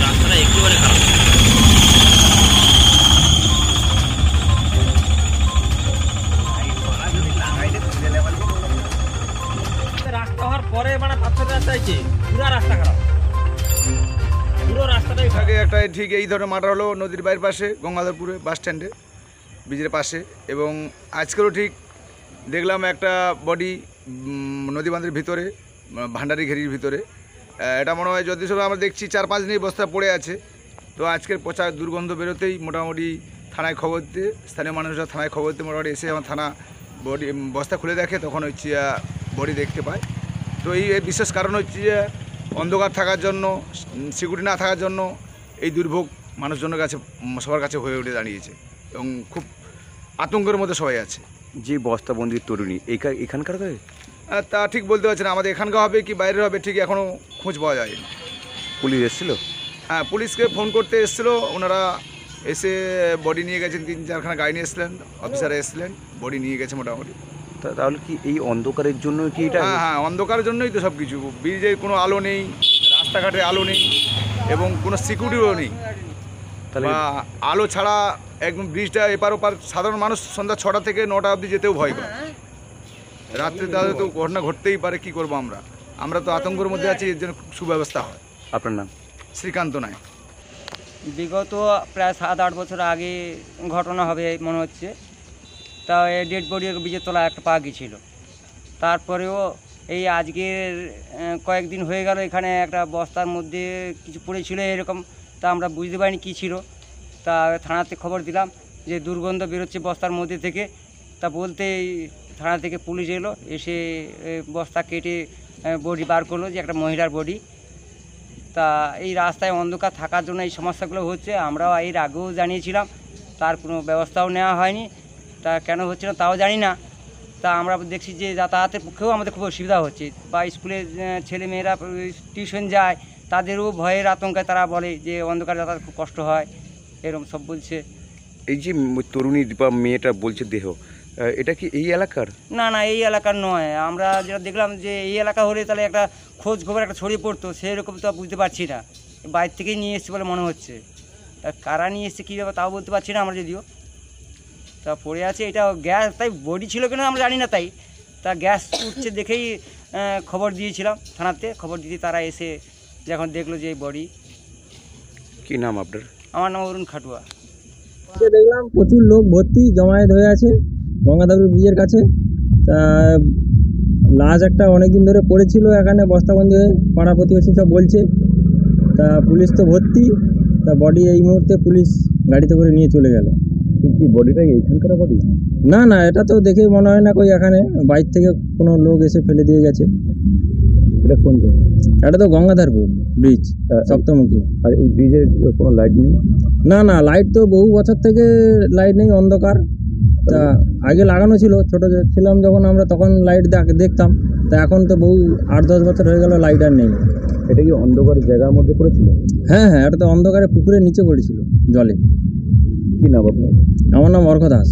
রাস্তাটা একেবারে খারাপ। রাস্তা হওয়ার পরে মানে পাথরের রাস্তা হয়েছে, পুরো রাস্তা খারাপ, পুরো রাস্তাটাই আগে একটা ঠিক এই ধরনের মার্ডার হলো নদীর বাইরের পাশে গঙ্গাধরপুরে বাস স্ট্যান্ডে ব্রিজের পাশে, এবং আজকেরও ঠিক দেখলাম একটা বডি নদী বাঁধের ভিতরে, ভান্ডারি ঘেরির ভিতরে। এটা মনে হয় যদি সব আমরা দেখছি 4-5 দিনের বস্তা পড়ে আছে। তো আজকের পচা দুর্গন্ধ বেরোতেই মোটামুটি থানায় খবর দিতে, স্থানীয় মানুষরা থানায় খবর দিতে মোটামুটি এসে আমার থানা বডি বস্তা খুলে দেখে, তখন হচ্ছে বডি দেখতে পায়। তো এই বিশেষ কারণ হচ্ছে যে অন্ধকার থাকার জন্য, সিকিউরিটি না থাকার জন্য এই দুর্ভোগ মানুষজনের কাছে, সবার কাছে হয়ে উঠে দাঁড়িয়েছে, এবং খুব আতঙ্কের মধ্যে সবাই আছে। যে বস্তাবন্দির তরুণী এখানকার তা ঠিক বলতে পারছি না, আমাদের এখানকার হবে কি বাইরের হবে ঠিক এখনও খোঁজ পাওয়া যায়নি। পুলিশ এসেছিল? হ্যাঁ, পুলিশকে ফোন করতে এসেছিলো, ওনারা এসে বডি নিয়ে গেছেন, 3-4খানা গাড়ি নিয়ে এসেছিলেন, অফিসাররা এসেছিলেন, বডি নিয়ে গেছে মোটামুটি। তাহলে কি এই অন্ধকারের জন্য কি এটা? হ্যাঁ, অন্ধকারের জন্যই তো সব কিছু। ব্রিজে কোনো আলো নেই, রাস্তাঘাটে আলো নেই, এবং কোনো সিকিউরিটিও নেই। বা আলো ছাড়া একদম ব্রিজটা এপার ওপার সাধারণ মানুষ সন্ধ্যা 6টা থেকে 9টা অবধি যেতেও ভয় করে। রাত্রে তাহলে তো ঘটনা ঘটতেই পারে, কি করবো আমরা তো আতঙ্কের মধ্যে আছি, এর জন্য সুব্যবস্থা হয়। আপনার নাম? শ্রীকান্ত নায়। বিগত প্রায় 7-8 বছর আগে ঘটনা হবে মনে হচ্ছে। তা ডেড বডি ব্রিজের তলায় একটা পা গিয়েছিল। তারপরেও এই আজকের কয়েকদিন হয়ে গেল এখানে একটা বস্তার মধ্যে কিছু পড়েছিল এরকম, তা আমরা বুঝতে পারিনি কী ছিল। তা থানাতে খবর দিলাম যে দুর্গন্ধ বেরোচ্ছে বস্তার মধ্যে থেকে। তা বলতে থানা থেকে পুলিশ এলো, এসে বস্তা কেটে বডি বার করলো, যে একটা মহিলার বডি। তা এই রাস্তায় অন্ধকার থাকার জন্য এই সমস্যাগুলো হচ্ছে। আমরাও এর আগেও জানিয়েছিলাম, তার কোনো ব্যবস্থাও নেওয়া হয়নি। তা কেন হচ্ছে না তাও জানি না। তা আমরা দেখছি যে যাতায়াতের পক্ষেও আমাদের খুব অসুবিধা হচ্ছে, বা স্কুলের ছেলেমেয়েরা টিউশন যায়, তাদেরও ভয়ের আতঙ্কে তারা বলে যে অন্ধকার যাতায়াত খুব কষ্ট হয়, এরকম সব বলছে। এই যে তরুণী বা মেয়েটা বলছে দেহ, এটা কি এই এলাকার? না, এই এলাকার নয়। আমরা যেটা দেখলাম যে এই এলাকা হলে তাহলে একটা খোঁজ খবর একটা ছড়িয়ে পড়তো, সেরকম তো বুঝতে পারছি না। বাইরে থেকেই নিয়ে এসছে বলে মনে হচ্ছে। কারা নিয়ে এসছে কী ব্যাপার তাও বলতে পারছি না আমরা যদিও। তা পড়ে আছে, এটা গ্যাস, তাই বডি ছিল কিনা আমরা জানি না। তা গ্যাস উঠছে দেখেই খবর দিয়েছিলাম থানাতে। খবর দিতে তারা এসে যখন দেখলো যে এই বডি। কী নাম আপনার? আমার নাম অরুণ খাটুয়া। দেখলাম প্রচুর লোক ভর্তি জমায়েত হয়ে আছে গঙ্গাধর ব্রিজের কাছে। তা লাশ একটা অনেকদিন ধরে পড়েছিল এখানে বস্তাবন্দি হয়ে, পাড়া প্রতিবেশী সব বলছে। তা পুলিশ তো ভর্তি, তা বডি এই মুহূর্তে পুলিশ গাড়িতে করে নিয়ে চলে গেল। কি বডিটা এইখানকার বডি? না, এটা তো দেখেই মনে হয় না কই এখানে বাইরে থেকে কোনো লোক এসে ফেলে দিয়ে গেছে। এটা কোন জায়গা? এটা তো গঙ্গাধরপুর ব্রিজ, সপ্তমুখী। আর এই ব্রিজের কোনো লাইট নেই? না, লাইট তো বহু বছর থেকে লাইট নেই, অন্ধকার। তা আগে লাগানো ছিল, ছোটো ছিলাম যখন আমরা তখন লাইট দেখতাম। তা এখন তো বহু 8-10 বছর হয়ে গেল লাইট আর নেই। এটা কি অন্ধকার জায়গার মধ্যে পড়েছিল? হ্যাঁ, এটা তো অন্ধকারে পুকুরের নিচে পড়েছিল জলে। কি নাম আপনার? আমার নাম অর্ঘ দাস।